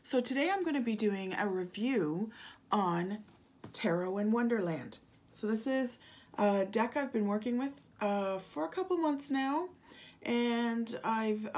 So today I'm going to be doing a review on Tarot and Wonderland. So this is a deck I've been working with for a couple months now, and I've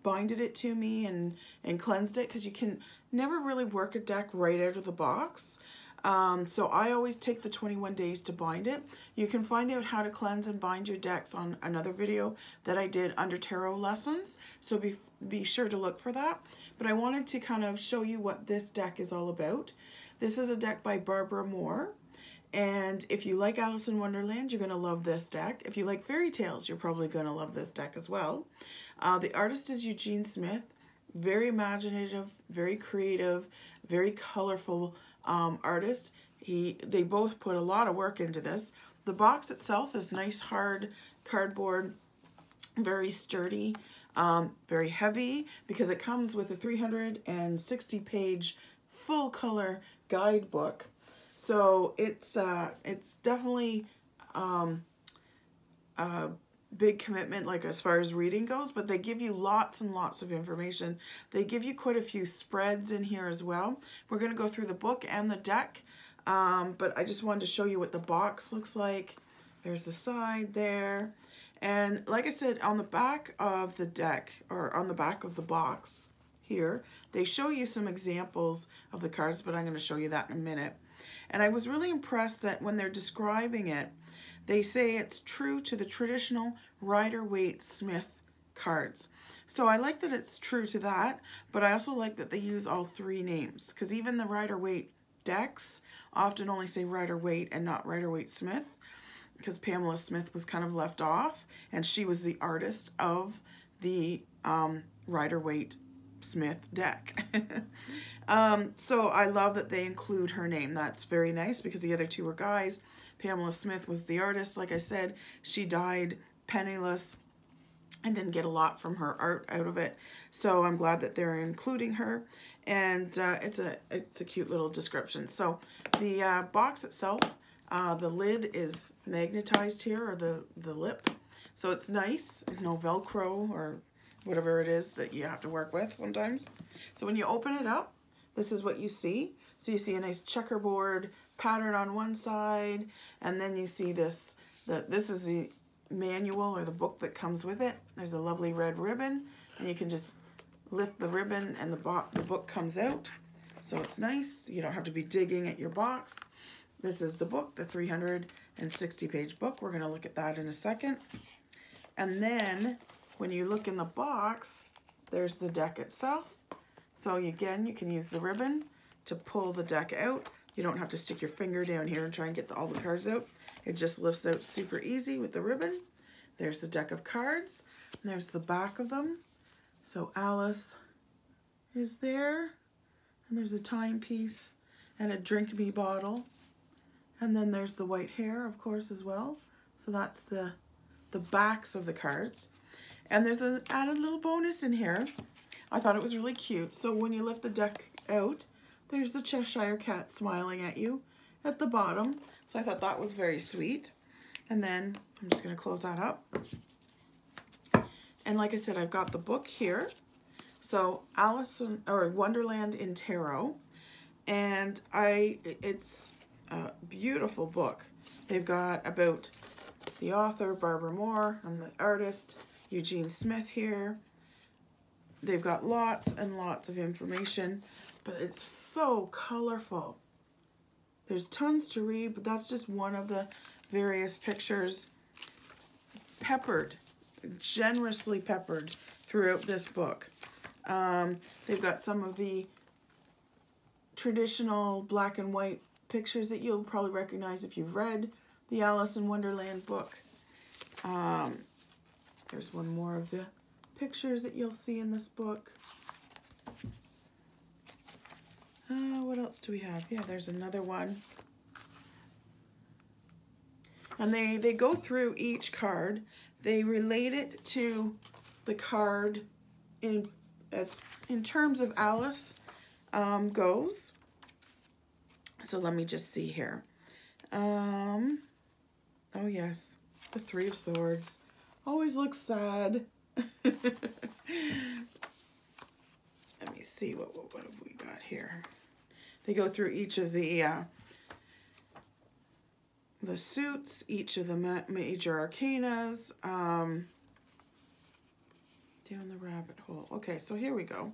binded it to me and cleansed it, because you can never really work a deck right out of the box. So I always take the 21 days to bind it. You can find out how to cleanse and bind your decks on another video that I did under tarot lessons, so be sure to look for that. But I wanted to kind of show you what this deck is all about. This is a deck by Barbara Moore, and if you like Alice in Wonderland, you're going to love this deck. If you like fairy tales, you're probably going to love this deck as well. The artist is Eugene Smith. Very imaginative, very creative, very colorful artist. They both put a lot of work into this. The box itself is nice hard cardboard, very sturdy, very heavy, because it comes with a 360-page full color guidebook. So it's definitely a big commitment, like as far as reading goes, but they give you lots and lots of information. They give you quite a few spreads in here as well. We're going to go through the book and the deck, but I just wanted to show you what the box looks like. There's the side there, and like I said, on the back of the deck, or on the back of the box here, they show you some examples of the cards, but I'm going to show you that in a minute. And I was really impressed that when they're describing it, they say it's true to the traditional Rider-Waite-Smith cards. So I like that it's true to that, but I also like that they use all three names, because even the Rider-Waite decks often only say Rider-Waite and not Rider-Waite-Smith, because Pamela Smith was kind of left off, and she was the artist of the Rider-Waite-Smith deck. So I love that they include her name. That's very nice, because the other two were guys. Pamela Smith was the artist. Like I said, she died penniless and didn't get a lot from her art out of it. So I'm glad that they're including her, and it's a cute little description. So the box itself, the lid is magnetized here, or the lip. So it's nice, no Velcro or whatever it is that you have to work with sometimes. So when you open it up, this is what you see. So you see a nice checkerboard pattern on one side, and then you see this, this is the manual or the book that comes with it. There's a lovely red ribbon, and you can just lift the ribbon and the book comes out. So it's nice. You don't have to be digging at your box. This is the book, the 360-page book. We're going to look at that in a second. And then when you look in the box, there's the deck itself. So again, you can use the ribbon to pull the deck out. You don't have to stick your finger down here and try and get all the cards out. It just lifts out super easy with the ribbon. There's the deck of cards. And there's the back of them. So Alice is there. And there's a timepiece and a drink me bottle. And then there's the white hair, of course, as well. So that's the backs of the cards. And there's an added little bonus in here. I thought it was really cute. So when you lift the deck out, there's the Cheshire Cat smiling at you at the bottom. So I thought that was very sweet. And then I'm just going to close that up. And like I said, I've got the book here. So Wonderland in Tarot. And it's a beautiful book. They've got about the author, Barbara Moore, and the artist, Eugene Smith here. They've got lots and lots of information, but it's so colorful. There's tons to read, but that's just one of the various pictures peppered, generously peppered throughout this book. They've got some of the traditional black and white pictures that you'll probably recognize if you've read the Alice in Wonderland book. There's one more of the pictures that you'll see in this book. What else do we have? Yeah, there's another one. And they go through each card. They relate it to the card in terms of Alice goes. So let me just see here. Oh yes, the Three of Swords. Always looks sad. Let me see. see, what have we got here? They go through each of the suits, each of the major arcanas, down the rabbit hole. Okay, so here we go.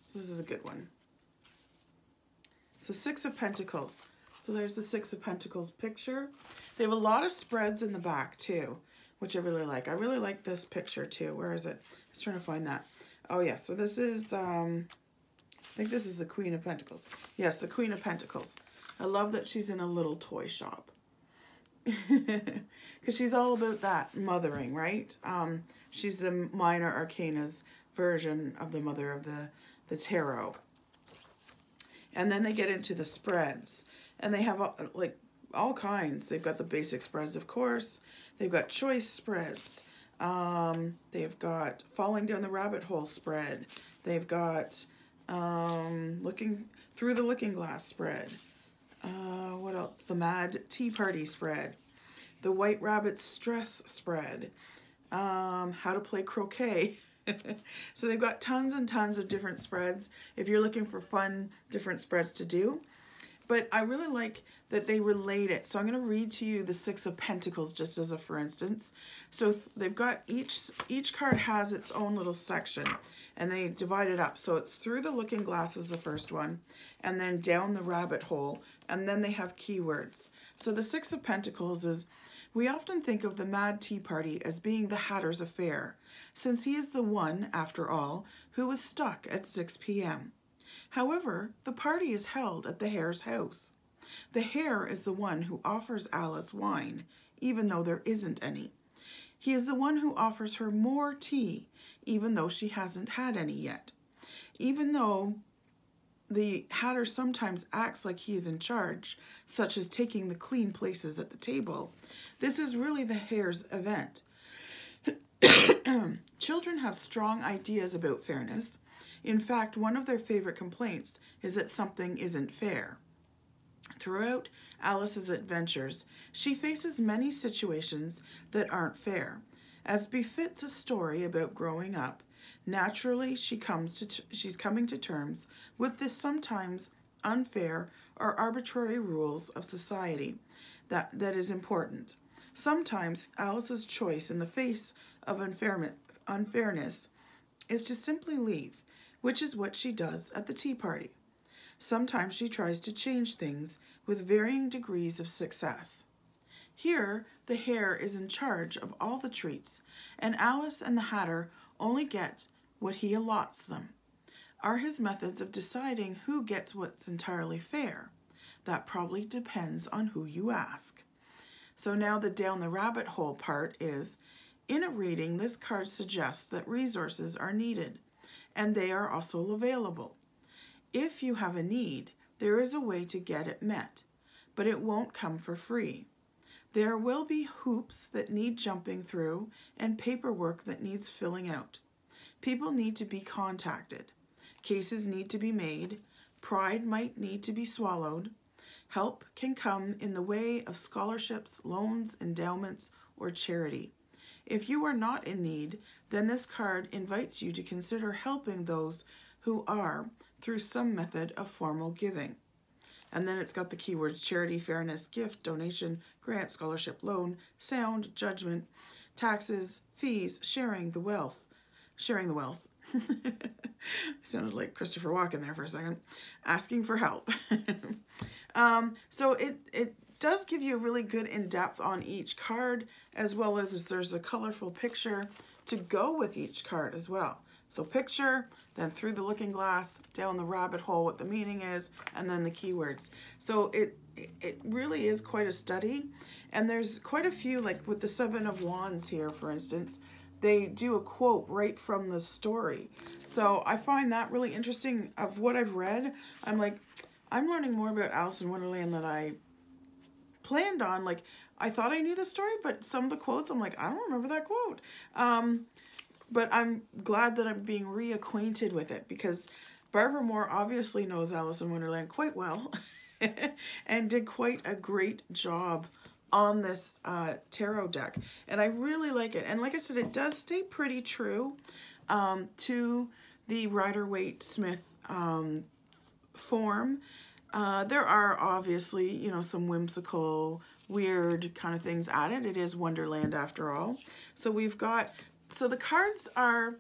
So this is a good one. So Six of Pentacles. So there's the Six of Pentacles picture. They have a lot of spreads in the back too, which I really like. I really like this picture too. Where is it? I was trying to find that. Oh yeah, so this is, I think this is the Queen of Pentacles. Yes, the Queen of Pentacles. I love that she's in a little toy shop. Because she's all about that mothering, right? She's the minor arcanas version of the mother of the tarot. And then they get into the spreads. And they have like all kinds. They've got the basic spreads, of course. They've got choice spreads. They've got falling down the rabbit hole spread. They've got looking through the looking glass spread. What else? The Mad Tea Party spread. The White Rabbit Stress spread. How to play croquet. So they've got tons and tons of different spreads if you're looking for fun, different spreads to do. But I really like that they relate it. So I'm going to read to you the Six of Pentacles just as a for instance. So they've got each card has its own little section and they divide it up. So it's through the looking glass is the first one and then down the rabbit hole and then they have keywords. So the Six of Pentacles is, we often think of the Mad Tea Party as being the Hatter's affair, since he is the one, after all, who was stuck at 6 p.m. However, the party is held at the Hare's house. The Hare is the one who offers Alice wine, even though there isn't any. He is the one who offers her more tea, even though she hasn't had any yet. Even though the Hatter sometimes acts like he is in charge, such as taking the clean places at the table, this is really the Hare's event. Children have strong ideas about fairness. In fact, one of their favorite complaints is that something isn't fair. Throughout Alice's adventures, she faces many situations that aren't fair. As befits a story about growing up, naturally she's coming to terms with the sometimes unfair or arbitrary rules of society that is important. Sometimes Alice's choice in the face of unfairness is to simply leave, which is what she does at the tea party. Sometimes she tries to change things with varying degrees of success. Here, the Hare is in charge of all the treats, and Alice and the Hatter only get what he allots them. Are his methods of deciding who gets what's entirely fair? That probably depends on who you ask. So now the down the rabbit hole part is, in a reading, this card suggests that resources are needed, and they are also available. If you have a need, there is a way to get it met, but it won't come for free. There will be hoops that need jumping through and paperwork that needs filling out. People need to be contacted. Cases need to be made. Pride might need to be swallowed. Help can come in the way of scholarships, loans, endowments, or charity. If you are not in need, then this card invites you to consider helping those who are through some method of formal giving. And then it's got the keywords charity, fairness, gift, donation, grant, scholarship, loan, sound, judgment, taxes, fees, sharing the wealth. Sharing the wealth. Sounded like Christopher Walken there for a second. Asking for help. So it does give you a really good in-depth on each card, as well as there's a colorful picture to go with each card as well. So picture, then through the looking glass, down the rabbit hole, what the meaning is, and then the keywords. So it really is quite a study. And there's quite a few, like with the Seven of Wands here, for instance, they do a quote right from the story. So I find that really interesting. Of what I've read, I'm like, I'm learning more about Alice in Wonderland than I planned on. Like, I thought I knew the story, but some of the quotes, I'm like, I don't remember that quote. But I'm glad that I'm being reacquainted with it, because Barbara Moore obviously knows Alice in Wonderland quite well and did quite a great job on this tarot deck. And I really like it. And like I said, it does stay pretty true to the Rider-Waite-Smith form. There are obviously, you know, some whimsical, weird kind of things added. It is Wonderland after all. So we've got, so the cards are,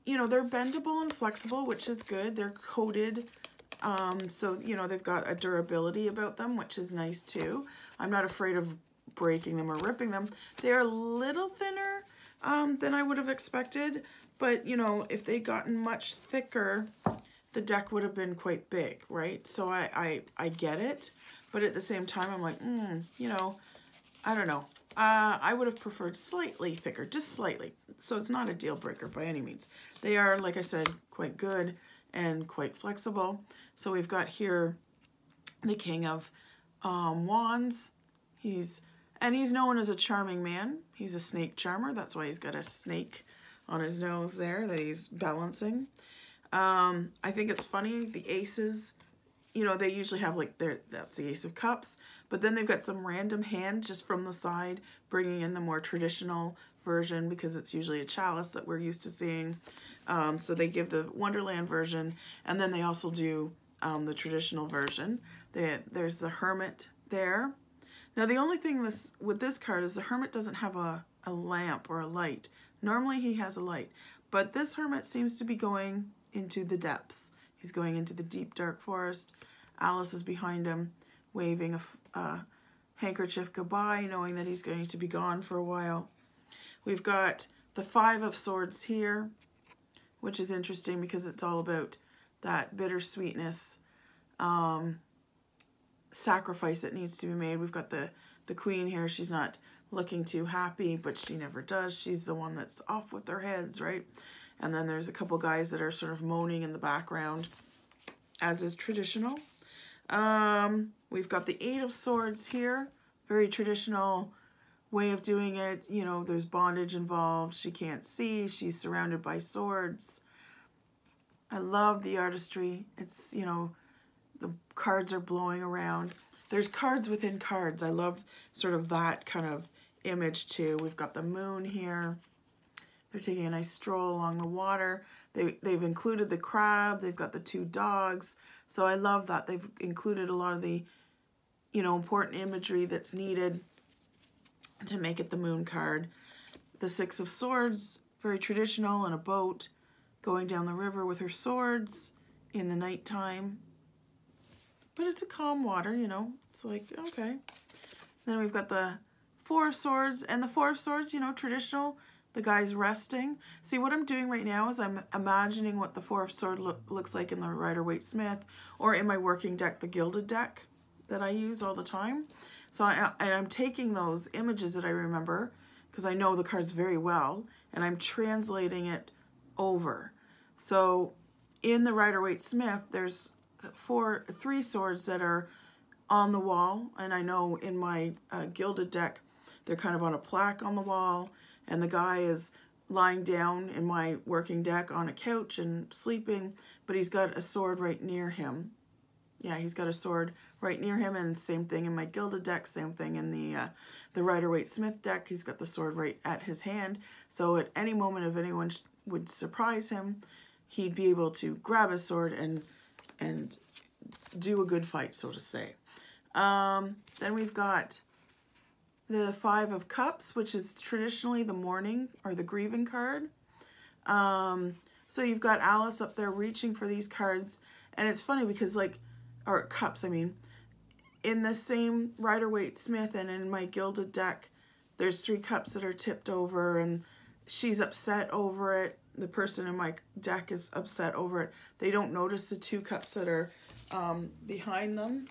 you know, they're bendable and flexible, which is good. They're coated, so, you know, they've got a durability about them, which is nice too. I'm not afraid of breaking them or ripping them. They're a little thinner than I would have expected, but, you know, if they'd gotten much thicker, the deck would have been quite big, right? So I get it, but at the same time, I'm like, you know, I don't know. I would have preferred slightly thicker, just slightly. So it's not a deal breaker by any means. They are, like I said, quite good and quite flexible. So we've got here the King of Wands. He's known as a charming man. He's a snake charmer. That's why he's got a snake on his nose there that he's balancing. I think it's funny, the aces, you know, they usually have like that's the Ace of Cups, but then they've got some random hand just from the side, bringing in the more traditional version because it's usually a chalice that we're used to seeing. So they give the Wonderland version, and then they also do the traditional version. There's the Hermit there. Now the only thing with this card is the Hermit doesn't have a lamp or a light. Normally he has a light, but this Hermit seems to be going into the depths. He's going into the deep dark forest. Alice is behind him, waving a handkerchief goodbye, knowing that he's going to be gone for a while. We've got the Five of Swords here, which is interesting because it's all about that bittersweetness, sacrifice that needs to be made. We've got the Queen here. She's not looking too happy, but she never does. She's the one that's off with their heads, right? And then there's a couple guys that are sort of moaning in the background, as is traditional. We've got the Eight of Swords here. Very traditional way of doing it. You know, there's bondage involved. She can't see. She's surrounded by swords. I love the artistry. It's, you know, the cards are blowing around. There's cards within cards. I love sort of that kind of image too. We've got the moon here. They're taking a nice stroll along the water. They've included the crab. They've got the two dogs. So I love that. They've included a lot of the, you know, important imagery that's needed to make it the moon card. The Six of Swords, very traditional, in a boat going down the river with her swords in the nighttime. But it's a calm water, you know. It's like, okay. Then we've got the Four of Swords. And the Four of Swords, you know, traditional. The guy's resting. See, what I'm doing right now is I'm imagining what the Four of Swords looks like in the Rider-Waite-Smith, or in my working deck, the Gilded deck that I use all the time. So I'm taking those images that I remember, because I know the cards very well, and I'm translating it over. So in the Rider-Waite-Smith, there's three swords that are on the wall, and I know in my Gilded deck, they're kind of on a plaque on the wall, and the guy is lying down in my working deck on a couch and sleeping, but he's got a sword right near him. Yeah, he's got a sword right near him, and same thing in my Gilded deck, same thing in the Rider-Waite-Smith deck. He's got the sword right at his hand, so at any moment if anyone would surprise him, he'd be able to grab his sword and do a good fight, so to say. Then we've got the Five of Cups, which is traditionally the mourning or the grieving card. So you've got Alice up there reaching for these cards, and it's funny because or cups, I mean, in the same Rider-Waite-Smith and in my Gilded deck, there's three cups that are tipped over, and she's upset over it. The person in my deck is upset over it. They don't notice the two cups that are behind them.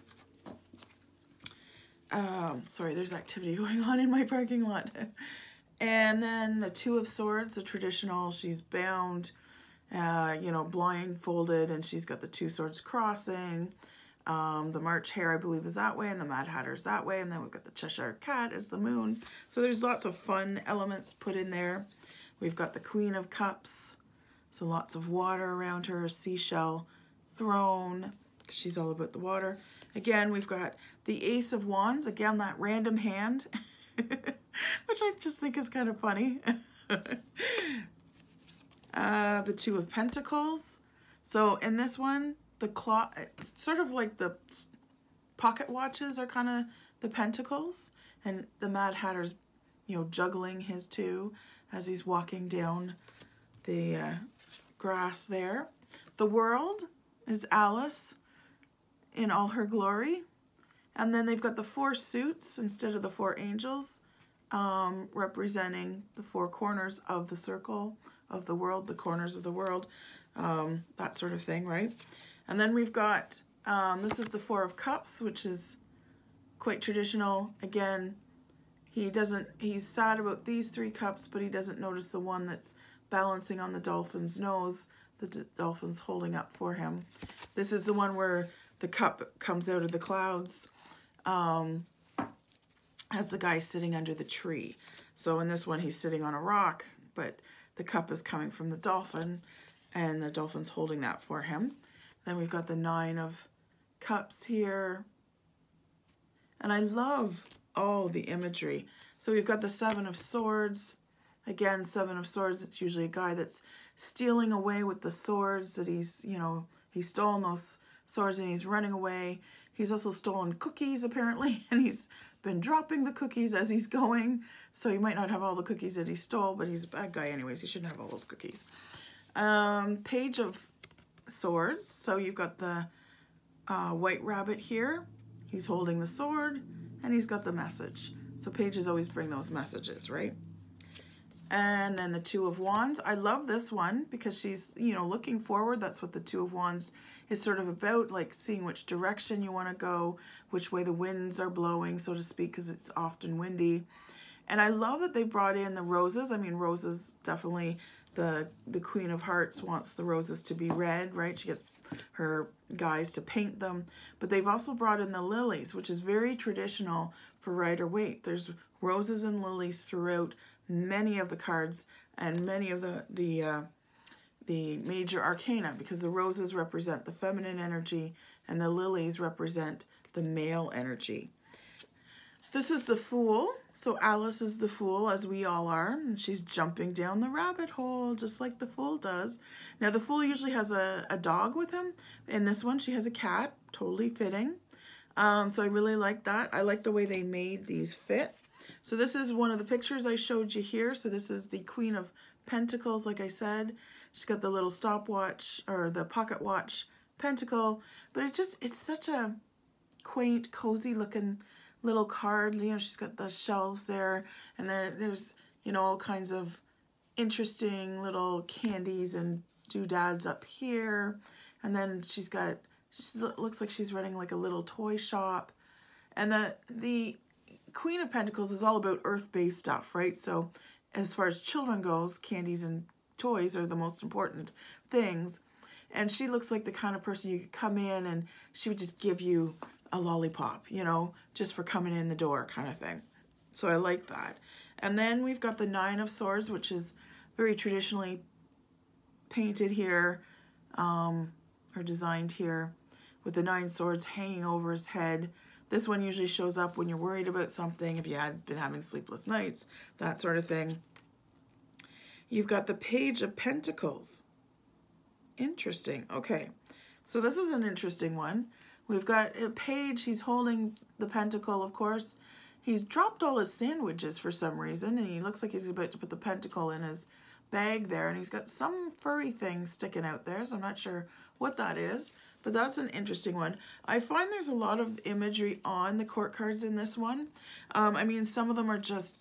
Sorry, there's activity going on in my parking lot. And then the Two of Swords, the traditional, she's bound, you know, blindfolded, and she's got the two swords crossing. The March Hare, I believe, is that way, and the Mad Hatter's that way, and then we've got the Cheshire Cat as the moon. So there's lots of fun elements put in there. We've got the Queen of Cups, so lots of water around her, a seashell throne, because she's all about the water. Again, we've got the Ace of Wands, again, that random hand, which I just think is kind of funny. The Two of Pentacles. So in this one, the clock, sort of like the pocket watches are kind of the pentacles, and the Mad Hatter's, you know, juggling his two as he's walking down the grass there. The World is Alice in all her glory. And then they've got the four suits instead of the four angels, representing the four corners of the circle of the world, the corners of the world, that sort of thing, right? And then we've got, this is the Four of Cups, which is quite traditional. Again, he's sad about these three cups, but he doesn't notice the one that's balancing on the dolphin's nose, the dolphin's holding up for him. This is the one where the cup comes out of the clouds, as the guy sitting under the tree. So in this one, he's sitting on a rock, but the cup is coming from the dolphin, and the dolphin's holding that for him. Then we've got the Nine of Cups here. And I love all the imagery. So we've got the Seven of Swords. Again, Seven of Swords, it's usually a guy that's stealing away with the swords that he's, you know, he's stolen those swords and he's running away. He's also stolen cookies, apparently, and he's been dropping the cookies as he's going. So he might not have all the cookies that he stole, but he's a bad guy anyways. He shouldn't have all those cookies. Page of Swords. So you've got the White Rabbit here. He's holding the sword, and he's got the message. So pages always bring those messages, right? And then the Two of Wands. I love this one because she's, you know, looking forward. That's what the Two of Wands is sort of about, like seeing which direction you want to go, which way the winds are blowing, so to speak, because it's often windy. And I love that they brought in the roses. I mean, roses, definitely the Queen of Hearts wants the roses to be red, right? She gets her guys to paint them. But they've also brought in the lilies, which is very traditional for Rider-Waite. There's roses and lilies throughout many of the cards and many of the major arcana, because the roses represent the feminine energy and the lilies represent the male energy. This is the Fool. So Alice is the Fool, as we all are, and she's jumping down the rabbit hole just like the Fool does. Now the Fool usually has a dog with him. In this one she has a cat, totally fitting. So I really like that. I like the way they made these fit. So this is one of the pictures I showed you here. So this is the Queen of Pentacles, like I said. She's got the little stopwatch, or the pocket watch pentacle. But it's such a quaint, cozy looking little card. You know, she's got the shelves there. And there's, you know, all kinds of interesting little candies and doodads up here. And then she looks like she's running like a little toy shop. And the Queen of Pentacles is all about earth-based stuff, right? So as far as children goes, candies and toys are the most important things. And she looks like the kind of person you could come in and she would just give you a lollipop, you know, just for coming in the door kind of thing. So I like that. And then we've got the Nine of Swords, which is very traditionally painted here, or designed here, with the 9 swords hanging over his head. This one usually shows up when you're worried about something, if you had been having sleepless nights, that sort of thing. You've got the Page of Pentacles. Interesting. Okay, so this is an interesting one. We've got a page. He's holding the pentacle, of course. He's dropped all his sandwiches for some reason, and he looks like he's about to put the pentacle in his bag there, and he's got some furry thing sticking out there, so I'm not sure what that is. But that's an interesting one. I find there's a lot of imagery on the court cards in this one. I mean, some of them are just,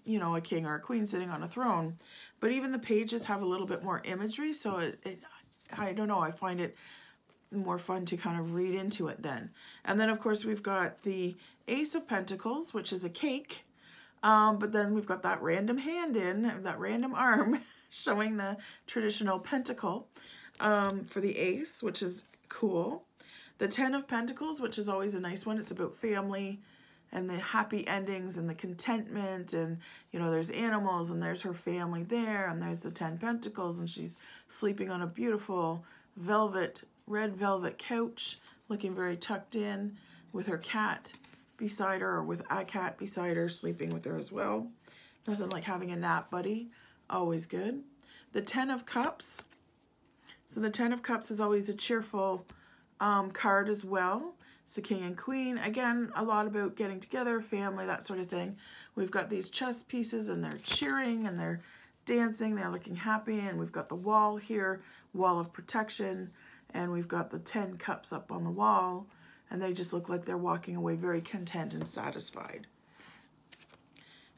you know, a king or a queen sitting on a throne. But even the pages have a little bit more imagery. So I don't know, I find it more fun to kind of read into it then. And then, of course, we've got the Ace of Pentacles, which is a cake. But then we've got that random hand that random arm showing the traditional pentacle for the ace, which is cool. The 10 of Pentacles, which is always a nice one. It's about family and the happy endings and the contentment, and you know, there's animals and there's her family there, and there's the 10 Pentacles, and she's sleeping on a beautiful red velvet couch, looking very tucked in, with her cat beside her, or with a cat beside her, sleeping with her as well. Nothing like having a nap buddy. Always good. the Ten of Cups. So the Ten of Cups is always a cheerful card as well. It's the King and Queen. Again, a lot about getting together, family, that sort of thing. We've got these chess pieces and they're cheering and they're dancing. They're looking happy. And we've got the wall here, wall of protection. And we've got the 10 cups up on the wall. And they just look like they're walking away very content and satisfied.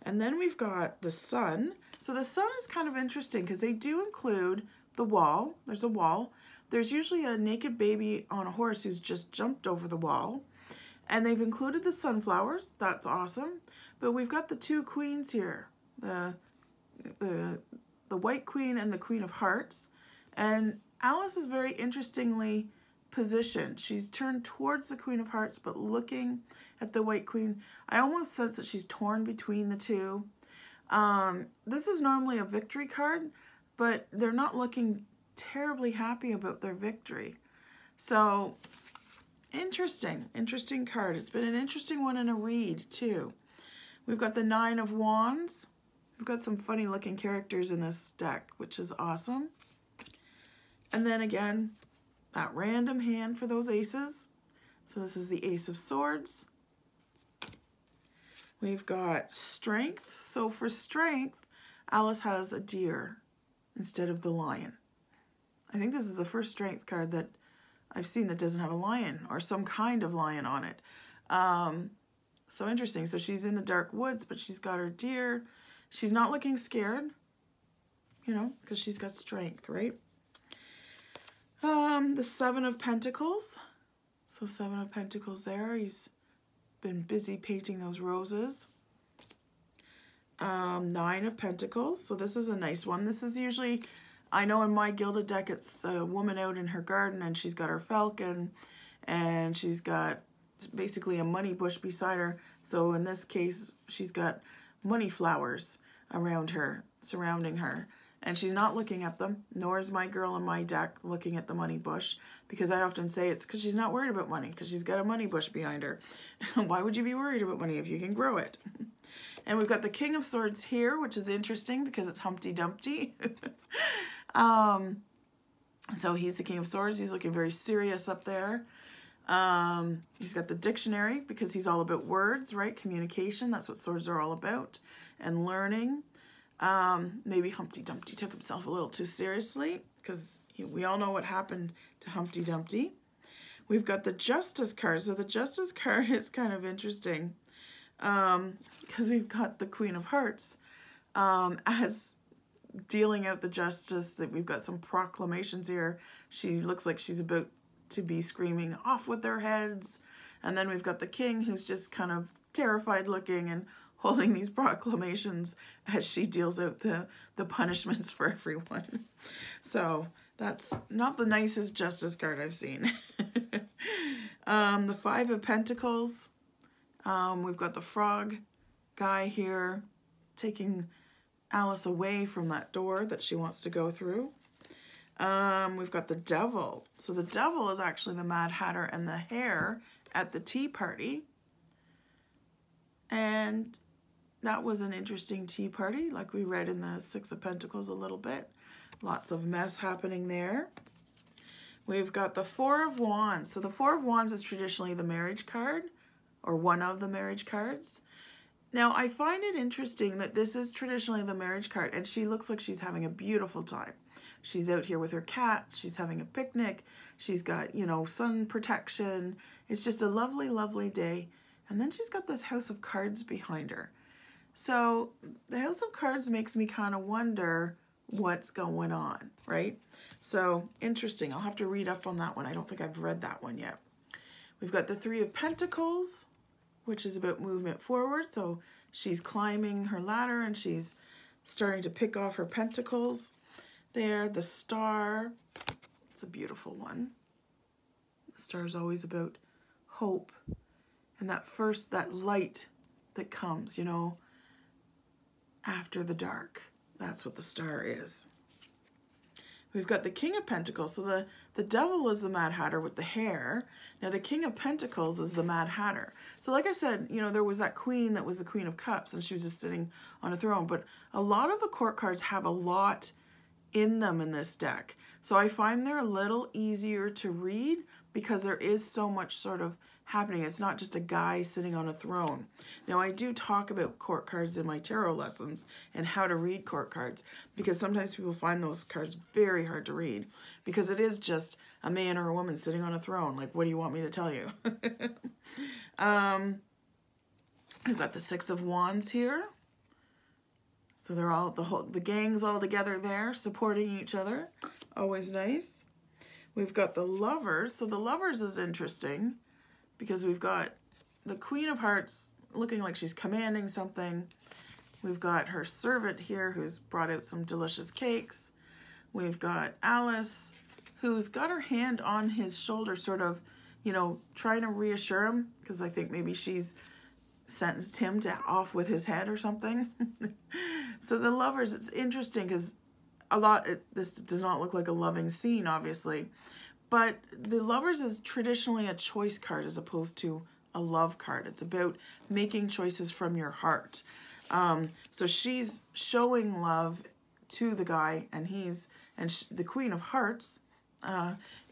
And then we've got the Sun. So the Sun is kind of interesting because they do include the wall. There's a wall. There's usually a naked baby on a horse who's just jumped over the wall. And they've included the sunflowers. That's awesome. But we've got the two queens here. The White Queen and the Queen of Hearts. And Alice is very interestingly positioned. She's turned towards the Queen of Hearts, but looking at the White Queen. I almost sense that she's torn between the two. This is normally a victory card, but they're not looking terribly happy about their victory. So, interesting card. It's been an interesting one in a read, too. We've got the Nine of Wands. We've got some funny looking characters in this deck, which is awesome. And then again, that random hand for those aces. So this is the Ace of Swords. We've got Strength. So for Strength, Alice has a deer instead of the lion. I think this is the first Strength card that I've seen that doesn't have a lion or some kind of lion on it. So interesting. So she's in the dark woods, but she's got her deer. She's not looking scared, you know, because she's got strength, right? The Seven of Pentacles. So Seven of Pentacles there. He's been busy painting those roses. Nine of Pentacles. So this is a nice one. This is usually, I know in my Gilded deck, it's a woman out in her garden and she's got her falcon and she's got basically a money bush beside her. So in this case, she's got money flowers around her, surrounding her. And she's not looking at them, nor is my girl in my deck looking at the money bush, because I often say it's because she's not worried about money, because she's got a money bush behind her. Why would you be worried about money if you can grow it? And we've got the King of Swords here, which is interesting because it's Humpty Dumpty. So he's the King of Swords. He's looking very serious up there. He's got the dictionary because he's all about words, right? Communication, that's what swords are all about. And learning. Maybe Humpty Dumpty took himself a little too seriously because we all know what happened to Humpty Dumpty. We've got the Justice card. So the Justice card is kind of interesting because we've got the Queen of Hearts as dealing out the justice. That we've got some proclamations here. She looks like she's about to be screaming off with their heads. And then we've got the King who's just kind of terrified looking and holding these proclamations as she deals out the punishments for everyone. So that's not the nicest justice card I've seen. The Five of Pentacles. We've got the frog guy here taking Alice away from that door that she wants to go through. We've got the Devil. So the Devil is actually the Mad Hatter and the Hare at the tea party. And that was an interesting tea party, like we read in the Six of Pentacles a little bit. Lots of mess happening there. We've got the Four of Wands. So the Four of Wands is traditionally the marriage card, or one of the marriage cards. Now, I find it interesting that this is traditionally the marriage card, and she looks like she's having a beautiful time. She's out here with her cat. She's having a picnic. She's got, you know, sun protection. It's just a lovely, lovely day. And then she's got this House of Cards behind her. So the House of Cards makes me kind of wonder what's going on, right? So interesting. I'll have to read up on that one. I don't think I've read that one yet. We've got the Three of Pentacles, which is about movement forward. So she's climbing her ladder and she's starting to pick off her pentacles. There, the Star. It's a beautiful one. The Star is always about hope and that light that comes, you know, after the dark. That's what the Star is. We've got the King of Pentacles. So the Devil is the Mad Hatter with the hair. Now the King of Pentacles is the Mad Hatter. So like I said, you know, there was that queen that was the Queen of Cups and she was just sitting on a throne. But a lot of the court cards have a lot in them in this deck. So I find they're a little easier to read because there is so much sort of happening. It's not just a guy sitting on a throne. Now, I do talk about court cards in my tarot lessons and how to read court cards, because sometimes people find those cards very hard to read because it is just a man or a woman sitting on a throne. Like, what do you want me to tell you? We've got the Six of Wands here. So they're all, the gang's all together there, supporting each other. Always nice. We've got the Lovers. So the Lovers is interesting because we've got the Queen of Hearts looking like she's commanding something. We've got her servant here who's brought out some delicious cakes. We've got Alice who's got her hand on his shoulder, sort of, you know, trying to reassure him, because I think maybe she's sentenced him to off with his head or something. So the Lovers, it's interesting because this does not look like a loving scene, obviously, but the Lovers is traditionally a choice card as opposed to a love card. It's about making choices from your heart. So she's showing love to the guy, and the Queen of Hearts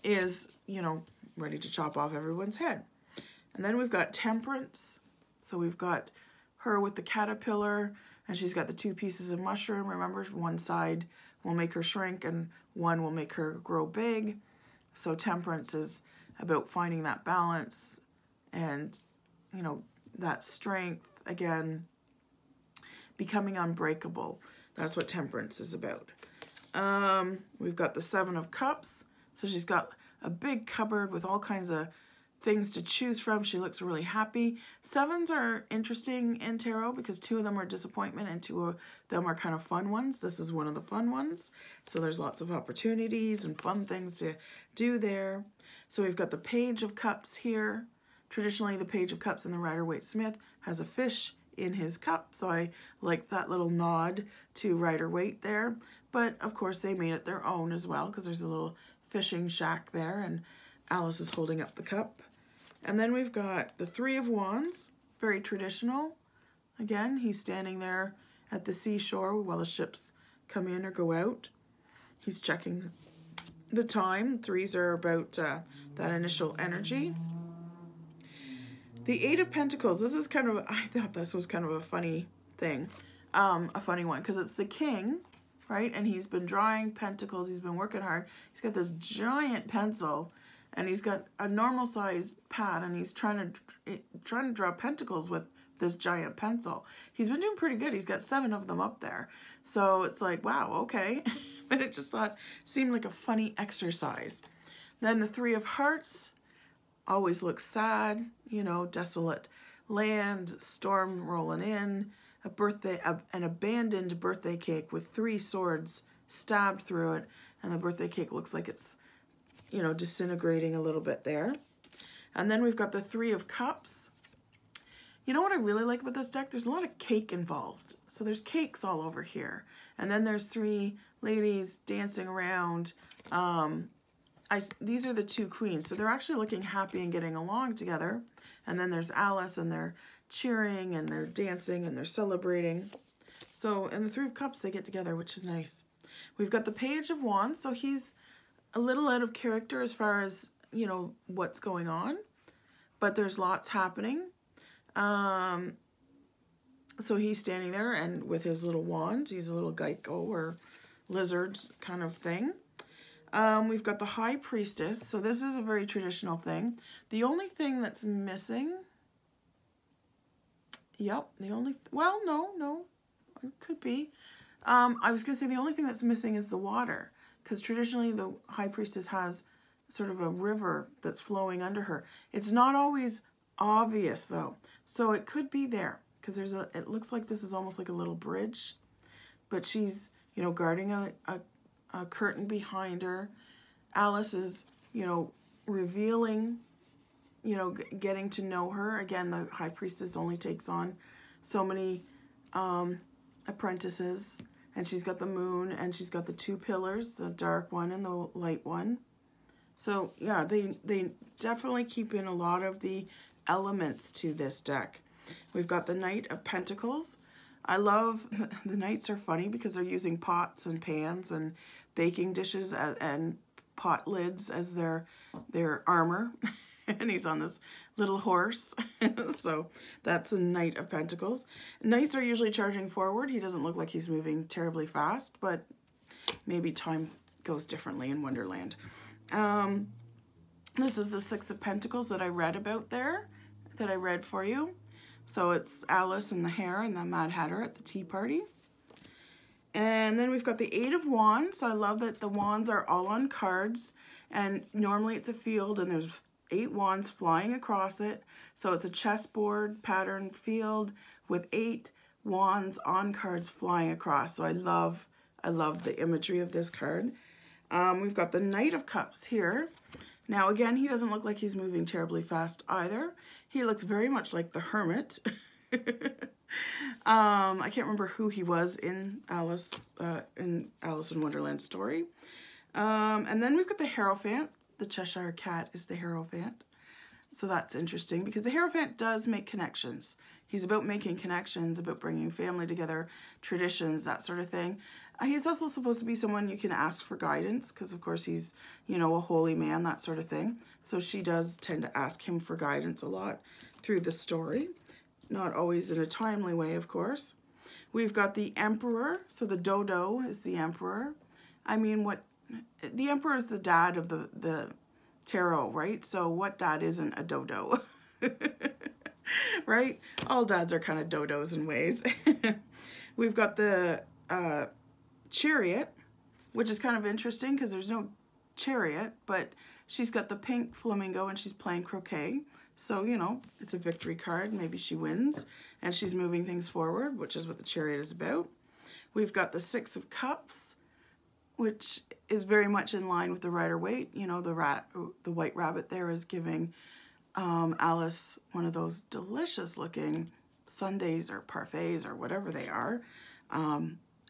is, you know, ready to chop off everyone's head. And then we've got Temperance. So we've got her with the caterpillar, and she's got the two pieces of mushroom. Remember, one side will make her shrink and one will make her grow big. So Temperance is about finding that balance and, you know, that strength, again, becoming unbreakable. That's what Temperance is about. We've got the Seven of Cups. So she's got a big cupboard with all kinds of things to choose from. She looks really happy. Sevens are interesting in tarot because two of them are disappointment and two of them are kind of fun ones. This is one of the fun ones. So there's lots of opportunities and fun things to do there. So we've got the Page of Cups here. Traditionally, the Page of Cups in the Rider-Waite-Smith has a fish in his cup. So I like that little nod to Rider-Waite there. But of course, they made it their own as well because there's a little fishing shack there and Alice is holding up the cup. And then we've got the Three of Wands, very traditional. Again, he's standing there at the seashore while the ships come in or go out. He's checking the time. Threes are about that initial energy. The Eight of Pentacles, this is kind of, I thought this was kind of a funny thing, a funny one, because it's the king, right? And he's been drawing pentacles, he's been working hard. He's got this giant pencil, and he's got a normal size pad, and he's trying to draw pentacles with this giant pencil. He's been doing pretty good. He's got 7 of them up there. So it's like, wow, okay. But it just seemed like a funny exercise. Then the Three of Hearts always looks sad, you know, desolate land, storm rolling in, an abandoned birthday cake with 3 swords stabbed through it, and the birthday cake looks like it's, you know, disintegrating a little bit there. And then we've got the Three of Cups. You know what I really like about this deck? There's a lot of cake involved. So there's cakes all over here. And then there's 3 ladies dancing around. These are the 2 queens. So they're actually looking happy and getting along together. And then there's Alice, and they're cheering and they're dancing and they're celebrating. So in the Three of Cups, they get together, which is nice. We've got the Page of Wands. So he's a little out of character as far as, you know, what's going on, but there's lots happening. So he's standing there and with his little wand, he's a little Geico or lizard kind of thing. We've got the High Priestess. So this is a very traditional thing. The only thing that's missing, well, no, it could be. I was going to say the only thing that's missing is the water. Because traditionally the High Priestess has sort of a river that's flowing under her. It's not always obvious though. So it could be there. Because it looks like this is almost like a little bridge. But she's, you know, guarding a curtain behind her. Alice is, you know, revealing, you know, getting to know her. Again, the High Priestess only takes on so many apprentices. And she's got the moon, and she's got the 2 pillars, the dark one and the light one. So, yeah, they definitely keep in a lot of the elements to this deck. We've got the Knight of Pentacles. I love, the knights are funny because they're using pots and pans, and baking dishes and pot lids as their armor. And he's on this little horse. So that's a Knight of Pentacles. Knights are usually charging forward. He doesn't look like he's moving terribly fast, but maybe time goes differently in Wonderland. This is the Six of Pentacles that I read about there, that I read for you. So it's Alice and the Hare and the Mad Hatter at the tea party. And then we've got the Eight of Wands. I love that the wands are all on cards, and normally it's a field and there's 8 wands flying across it. So it's a chessboard pattern field with 8 wands on cards flying across. So I love the imagery of this card. We've got the Knight of Cups here. Now again, he doesn't look like he's moving terribly fast either. He looks very much like the Hermit. I can't remember who he was in Alice in Wonderland story. And then we've got the Hierophant. The Cheshire Cat is the Hierophant. So that's interesting because the Hierophant does make connections. He's about making connections, about bringing family together, traditions, that sort of thing. He's also supposed to be someone you can ask for guidance because, of course, he's, you know, a holy man, that sort of thing. So she does tend to ask him for guidance a lot through the story. Not always in a timely way, of course. We've got the Emperor. So the dodo is the Emperor. I mean, the Emperor is the dad of the tarot, right? So what dad isn't a dodo? Right? All dads are kind of dodos in ways. We've got the Chariot, which is kind of interesting because there's no chariot, but she's got the pink flamingo and she's playing croquet. So, you know, it's a victory card. Maybe she wins and she's moving things forward, which is what the Chariot is about. We've got the Six of Cups, which is very much in line with the Rider-Waite. You know, the white rabbit there is giving Alice one of those delicious looking sundaes or parfaits or whatever they are.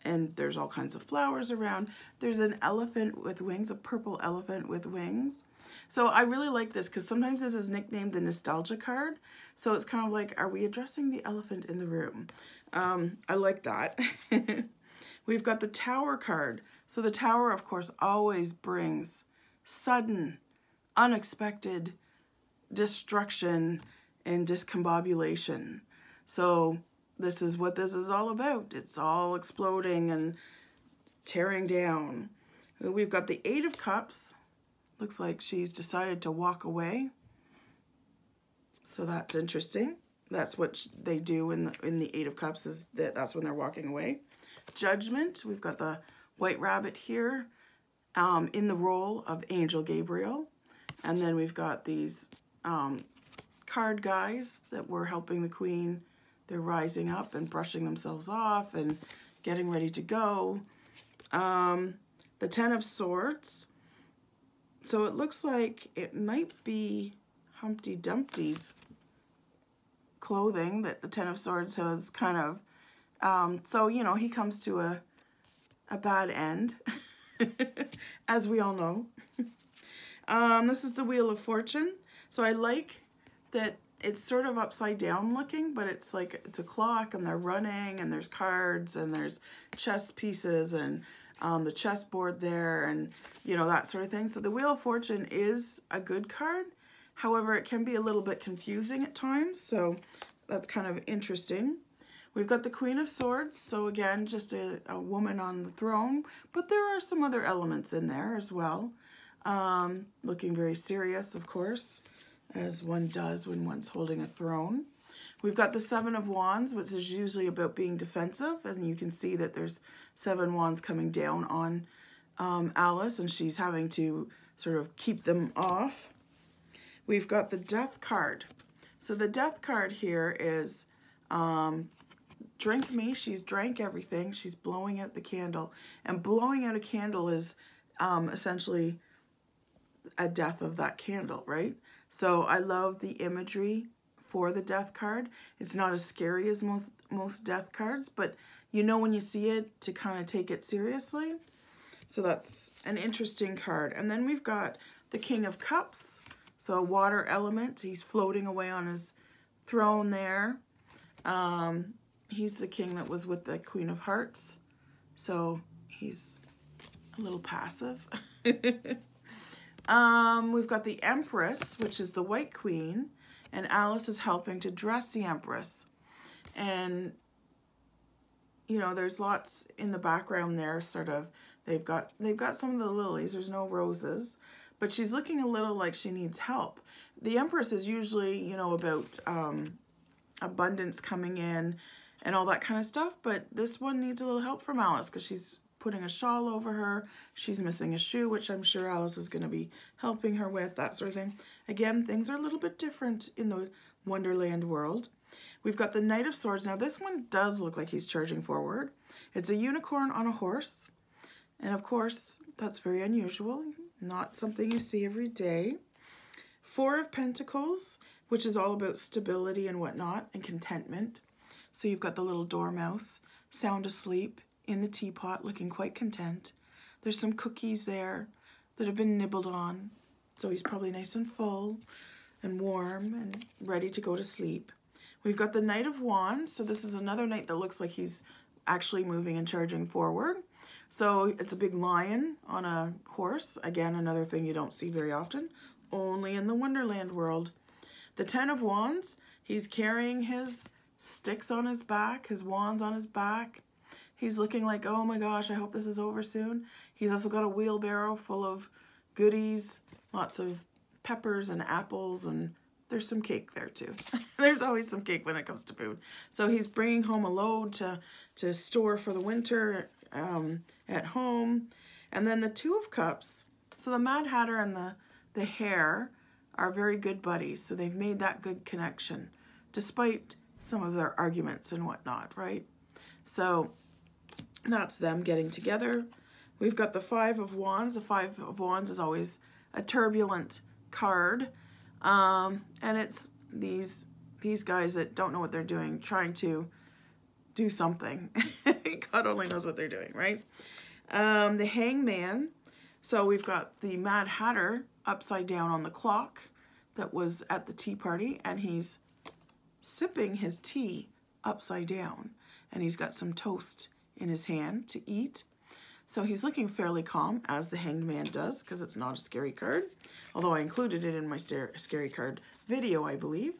And there's all kinds of flowers around. There's an elephant with wings, a purple elephant with wings. So I really like this because sometimes this is nicknamed the nostalgia card. So it's kind of like, are we addressing the elephant in the room? I like that. We've got the Tower card. So the Tower, of course, always brings sudden, unexpected destruction and discombobulation. So this is what this is all about. It's all exploding and tearing down. We've got the Eight of Cups. Looks like she's decided to walk away. So that's interesting. That's what they do in the Eight of Cups, is that's when they're walking away. Judgment. We've got the white rabbit here in the role of Angel Gabriel. And then we've got these card guys that were helping the Queen. They're rising up and brushing themselves off and getting ready to go. The Ten of Swords. So it looks like it might be Humpty Dumpty's clothing that the Ten of Swords has kind of... so, you know, he comes to a bad end, as we all know. This is the Wheel of Fortune. So I like that it's sort of upside down looking, but it's like it's a clock and they're running and there's cards and there's chess pieces and the chessboard there and, you know, that sort of thing. So the Wheel of Fortune is a good card. However, it can be a little bit confusing at times. So that's kind of interesting. We've got the Queen of Swords. So again, just a woman on the throne, but there are some other elements in there as well. Looking very serious, of course, as one does when one's holding a throne. We've got the Seven of Wands, which is usually about being defensive, and you can see that there's 7 wands coming down on Alice, and she's having to sort of keep them off. We've got the Death card. So the Death card here is drink me. She's drank everything. She's blowing out the candle, and blowing out a candle is essentially a death of that candle, right? So I love the imagery for the Death card. It's not as scary as most Death cards, but you know when you see it to kind of take it seriously. So that's an interesting card. And then we've got the King of Cups. So a water element. He's floating away on his throne there. He's the king that was with the Queen of Hearts. So he's a little passive. We've got the Empress, which is the White Queen, and Alice is helping to dress the Empress. And, you know, there's lots in the background there, sort of. They've got some of the lilies. There's no roses, but she's looking a little like she needs help. The Empress is usually, you know, about abundance coming in and all that kind of stuff, but this one needs a little help from Alice because she's putting a shawl over her. She's missing a shoe, which I'm sure Alice is going to be helping her with, that sort of thing. Again, things are a little bit different in the Wonderland world. We've got the Knight of Swords. Now, this one does look like he's charging forward. It's a unicorn on a horse. And of course, that's very unusual. Not something you see every day. Four of Pentacles, which is all about stability and whatnot, and contentment. So you've got the little dormouse, sound asleep in the teapot, looking quite content. There's some cookies there that have been nibbled on. So he's probably nice and full and warm and ready to go to sleep. We've got the Knight of Wands. So this is another knight that looks like he's actually moving and charging forward. So it's a big lion on a horse. Again, another thing you don't see very often, only in the Wonderland world. The Ten of Wands, he's carrying his sticks on his back, his wands on his back. He's looking like, oh my gosh, I hope this is over soon. He's also got a wheelbarrow full of goodies, lots of peppers and apples, and there's some cake there too. There's always some cake when it comes to food. So he's bringing home a load to store for the winter at home. And then the Two of Cups. So the Mad Hatter and the Hare are very good buddies. So they've made that good connection, despite some of their arguments and whatnot, right? So that's them getting together. We've got the Five of Wands. The Five of Wands is always a turbulent card. And it's these guys that don't know what they're doing, trying to do something. God only knows what they're doing, right? The Hangman. So we've got the Mad Hatter upside down on the clock that was at the tea party, and he's sipping his tea upside down, and he's got some toast in his hand to eat. So he's looking fairly calm, as the Hanged Man does, because it's not a scary card, although I included it in my scary card video, I believe.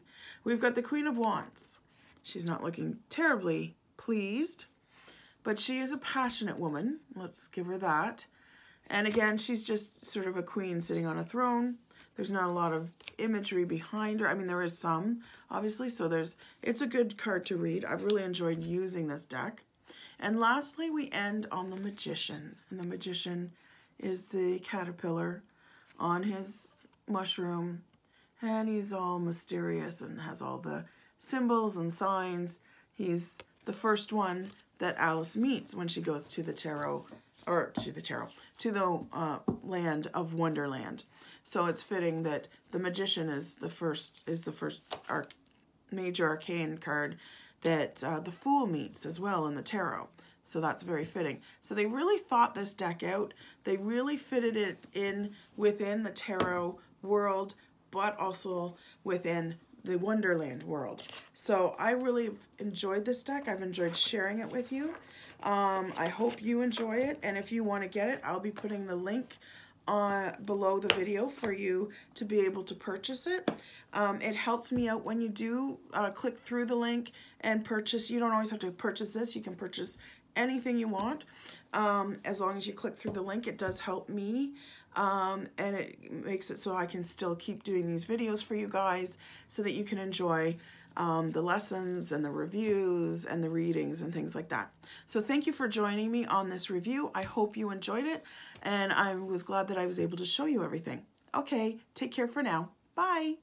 We've got the Queen of Wands. She's not looking terribly pleased, but she is a passionate woman. Let's give her that. And again, she's just sort of a queen sitting on a throne. There's not a lot of imagery behind her. I mean, there is some, obviously, so it's a good card to read. I've really enjoyed using this deck. And lastly, we end on the Magician. And the Magician is the caterpillar on his mushroom. And he's all mysterious and has all the symbols and signs. He's the first one that Alice meets when she goes to the land of Wonderland. So it's fitting that the Magician is the first major arcane card that the Fool meets as well in the tarot. So that's very fitting. So they really thought this deck out. They really fitted it in within the tarot world, but also within the Wonderland world. So I really enjoyed this deck. I've enjoyed sharing it with you. I hope you enjoy it. And if you want to get it, I'll be putting the link below the video for you to be able to purchase it. It helps me out when you do click through the link and purchase. You don't always have to purchase this. You can purchase anything you want. As long as you click through the link, it does help me. And it makes it so I can still keep doing these videos for you guys so that you can enjoy the lessons and the reviews and the readings and things like that. So thank you for joining me on this review. I hope you enjoyed it, and I was glad that I was able to show you everything. Okay, take care for now. Bye.